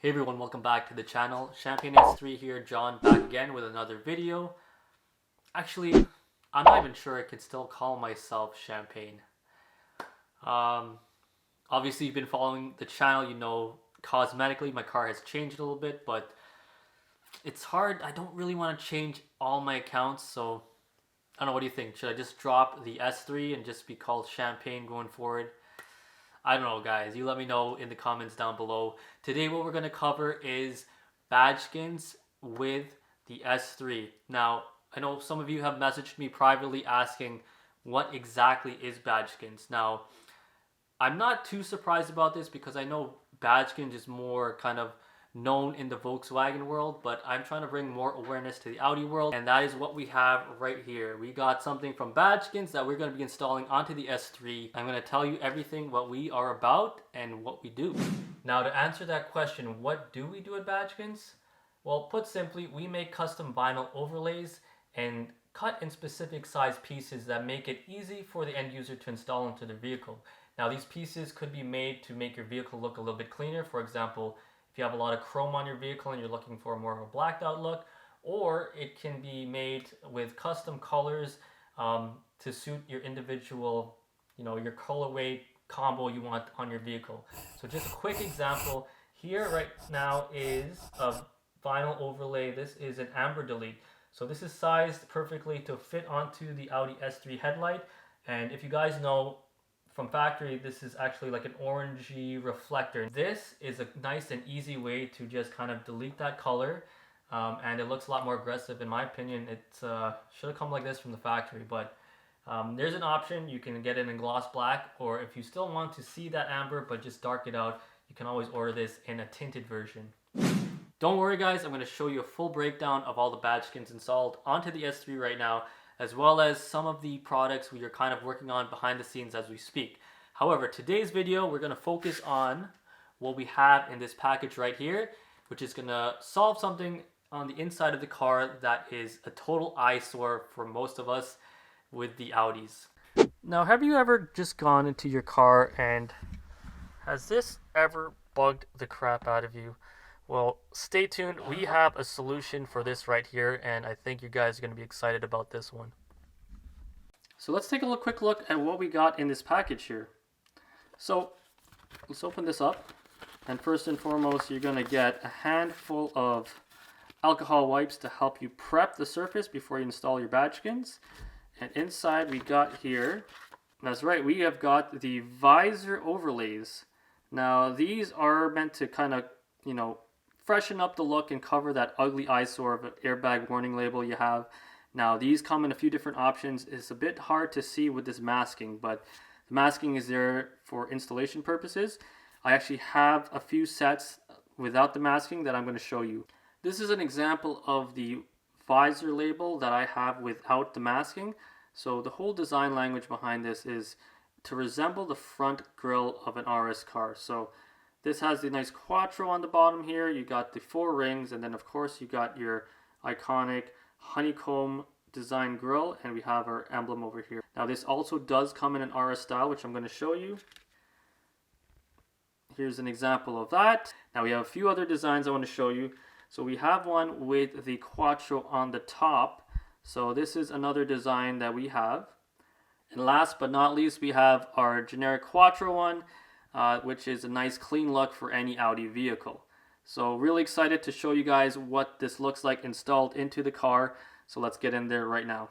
Hey everyone, welcome back to the channel. Champagne S3 here, John, back again with another video. Actually, I'm not even sure I could still call myself Champagne. Obviously you've been following the channel, you know cosmetically my car has changed a little bit, but it's hard. I don't really want to change all my accounts, so I don't know, what do you think? Should I just drop the S3 and just be called Champagne going forward? I don't know, guys. You let me know in the comments down below. Today what we're going to cover is Badgeskins with the S3. Now, I know some of you have messaged me privately asking what exactly is Badgeskins. Now, I'm not too surprised about this because I know Badgeskins is more kind of known in the Volkswagen world, but I'm trying to bring more awareness to the Audi world, and that is what we have right here. We got something from Badgeskins that we're going to be installing onto the S3. I'm going to tell you everything what we are about and what we do. Now, to answer that question, what do we do at Badgeskins? Well, put simply, we make custom vinyl overlays and cut in specific size pieces that make it easy for the end user to install into their vehicle. Now, these pieces could be made to make your vehicle look a little bit cleaner. For example, if you have a lot of chrome on your vehicle and you're looking for more of a blacked out look, or it can be made with custom colors to suit your individual, your colorway combo you want on your vehicle. So just a quick example here right now is a vinyl overlay. This is an amber delete. So this is sized perfectly to fit onto the Audi S3 headlight. And if you guys know, from factory, this is actually like an orangey reflector. This is a nice and easy way to just kind of delete that color, and it looks a lot more aggressive. In my opinion, it should have come like this from the factory, but there's an option. You can get it in gloss black, or if you still want to see that amber but just dark it out, you can always order this in a tinted version. Don't worry guys, I'm going to show you a full breakdown of all the Badgeskins installed onto the S3 right now, as well as some of the products we are kind of working on behind the scenes as we speak. However, today's video, we're going to focus on what we have in this package right here, which is going to solve something on the inside of the car that is a total eyesore for most of us with the Audis. Now, have you ever just gone into your car and has this ever bugged the crap out of you? Well, stay tuned. We have a solution for this right here, and I think you guys are going to be excited about this one. So let's take a quick look at what we got in this package here. So let's open this up, and first and foremost, you're going to get a handful of alcohol wipes to help you prep the surface before you install your Badgeskins. And inside we got here, that's right, we have got the visor overlays. Now these are meant to kind of, freshen up the look and cover that ugly eyesore of an airbag warning label you have. Now these come in a few different options. It's a bit hard to see with this masking, but the masking is there for installation purposes. I actually have a few sets without the masking that I'm going to show you. This is an example of the visor label that I have without the masking. So the whole design language behind this is to resemble the front grille of an RS car. So this has the nice quattro on the bottom here. You got the 4 rings, and then of course you got your iconic honeycomb design grille, and we have our emblem over here. Now this also does come in an RS style, which I'm going to show you. Here's an example of that. Now we have a few other designs I want to show you. So we have one with the quattro on the top. So this is another design that we have. And last but not least, we have our generic quattro one, which is a nice clean look for any Audi vehicle. So really excited to show you guys what this looks like installed into the car. So let's get in there right now.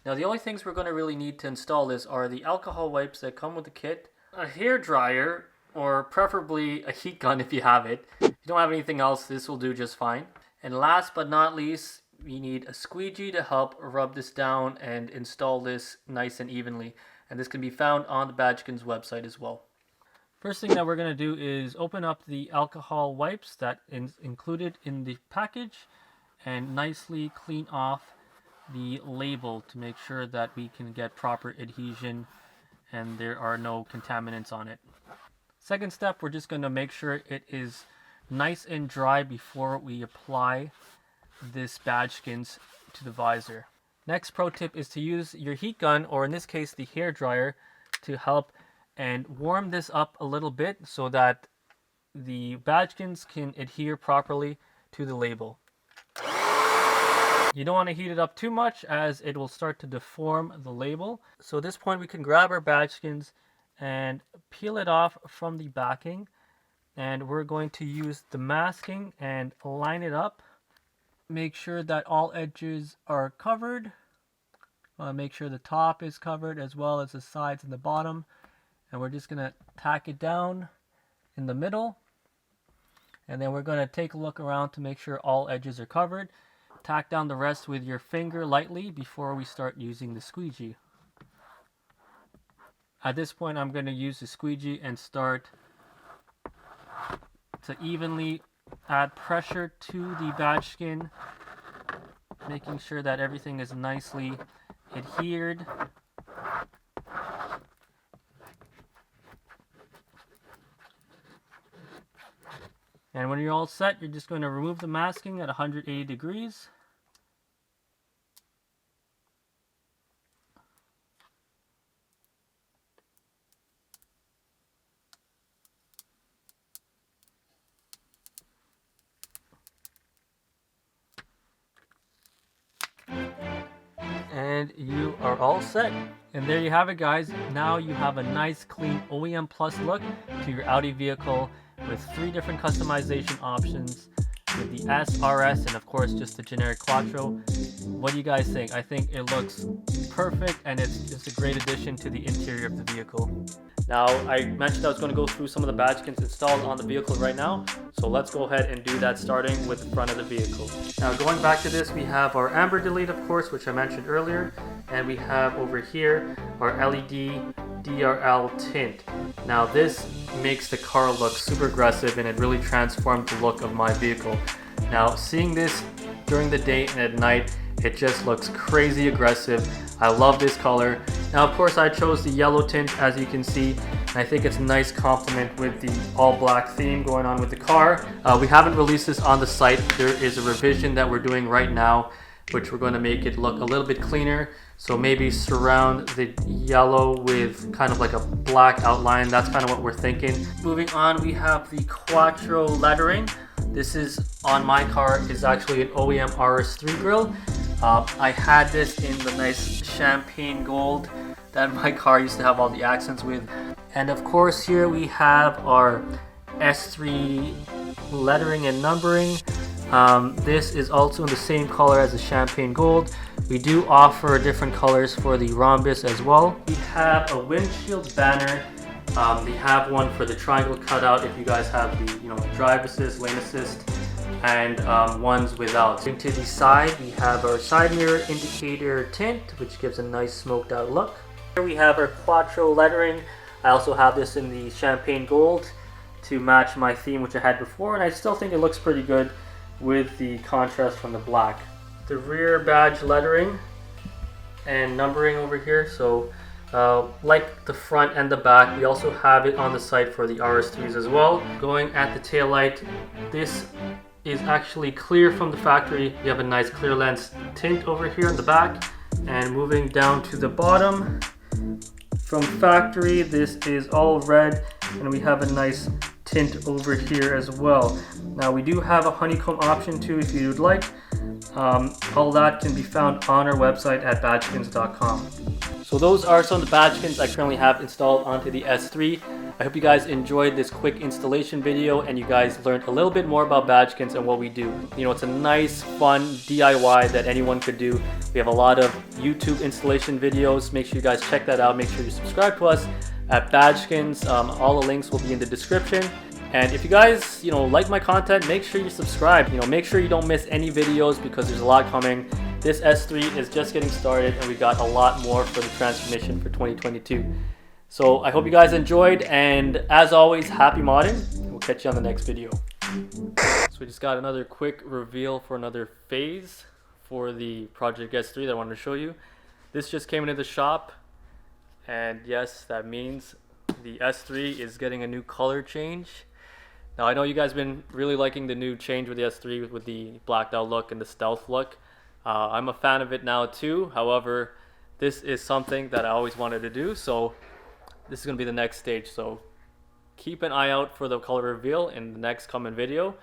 Now the only things we're going to really need to install this are the alcohol wipes that come with the kit, a hair dryer, or preferably a heat gun if you have it. If you don't have anything else, this will do just fine. And last but not least, we need a squeegee to help rub this down and install this nice and evenly. And this can be found on the Badgeskins website as well. First thing that we're going to do is open up the alcohol wipes that is included in the package and nicely clean off the label to make sure that we can get proper adhesion and there are no contaminants on it. Second step, we're just going to make sure it is nice and dry before we apply this Badgeskins to the visor. Next pro tip is to use your heat gun, or in this case the hair dryer, to help and warm this up a little bit so that the Badgeskins can adhere properly to the label. You don't want to heat it up too much as it will start to deform the label. So at this point we can grab our Badgeskins and peel it off from the backing, and we're going to use the masking and line it up. Make sure that all edges are covered. Make sure the top is covered as well as the sides and the bottom, and we're just going to tack it down in the middle, and then we're going to take a look around to make sure all edges are covered. Tack down the rest with your finger lightly before we start using the squeegee. At this point I'm going to use the squeegee and start to evenly add pressure to the Badgeskin, making sure that everything is nicely adhered. And when you're all set, you're just going to remove the masking at 180 degrees. And you are all set. And there you have it, guys. Now you have a nice clean OEM Plus look to your Audi vehicle with 3 different customization options with the S, RS, and of course just the generic Quattro. What do you guys think? I think it looks perfect and it's just a great addition to the interior of the vehicle. Now, I mentioned I was going to go through some of the Badgeskins installed on the vehicle right now, so let's go ahead and do that, starting with the front of the vehicle. Now, going back to this, we have our amber delete, of course, which I mentioned earlier, and we have over here our LED DRL tint. Now, this makes the car look super aggressive and it really transformed the look of my vehicle. Now, seeing this during the day and at night, it just looks crazy aggressive. I love this color. Now, of course, I chose the yellow tint, as you can see, and I think it's a nice complement with the all black theme going on with the car. We haven't released this on the site. There is a revision that we're doing right now, which we're going to make it look a little bit cleaner. So maybe surround the yellow with kind of like a black outline. That's kind of what we're thinking. Moving on, we have the Quattro lettering. This is on my car, is actually an OEM RS3 grille. I had this in the nice champagne gold that my car used to have all the accents with. And of course here we have our S3 lettering and numbering. This is also in the same color as the champagne gold. We do offer different colors for the rhombus as well. We have a windshield banner. We have one for the triangle cutout if you guys have the drive assist, lane assist, and ones without. To the side, we have our side mirror indicator tint, which gives a nice smoked out look. Here we have our Quattro lettering. I also have this in the champagne gold to match my theme, which I had before, and I still think it looks pretty good with the contrast from the black. The rear badge lettering and numbering over here, so like the front and the back, we also have it on the site for the RS3s as well. Going at the tail light, this is actually clear from the factory. You have a nice clear lens tint over here in the back, and moving down to the bottom from factory, this is all red, and we have a nice tint over here as well. Now we do have a honeycomb option too if you'd like. All that can be found on our website at badgeskins.com. So those are some of the Badgeskins I currently have installed onto the S3. I hope you guys enjoyed this quick installation video and you guys learned a little bit more about Badgeskins and what we do. It's a nice, fun DIY that anyone could do. We have a lot of YouTube installation videos. Make sure you guys check that out. Make sure you subscribe to us at Badgeskins. All the links will be in the description. And if you guys, like my content, make sure you subscribe. Make sure you don't miss any videos because there's a lot coming. This S3 is just getting started and we got a lot more for the transformation for 2022. So I hope you guys enjoyed, and as always, happy modding. We'll catch you on the next video. So we just got another quick reveal for another phase for the Project S3 that I wanted to show you. This just came into the shop, and yes, that means the S3 is getting a new color change. Now I know you guys have been really liking the new change with the S3 with the blacked out look and the stealth look. I'm a fan of it now too. However, this is something that I always wanted to do, so this is going to be the next stage. So keep an eye out for the color reveal in the next coming video.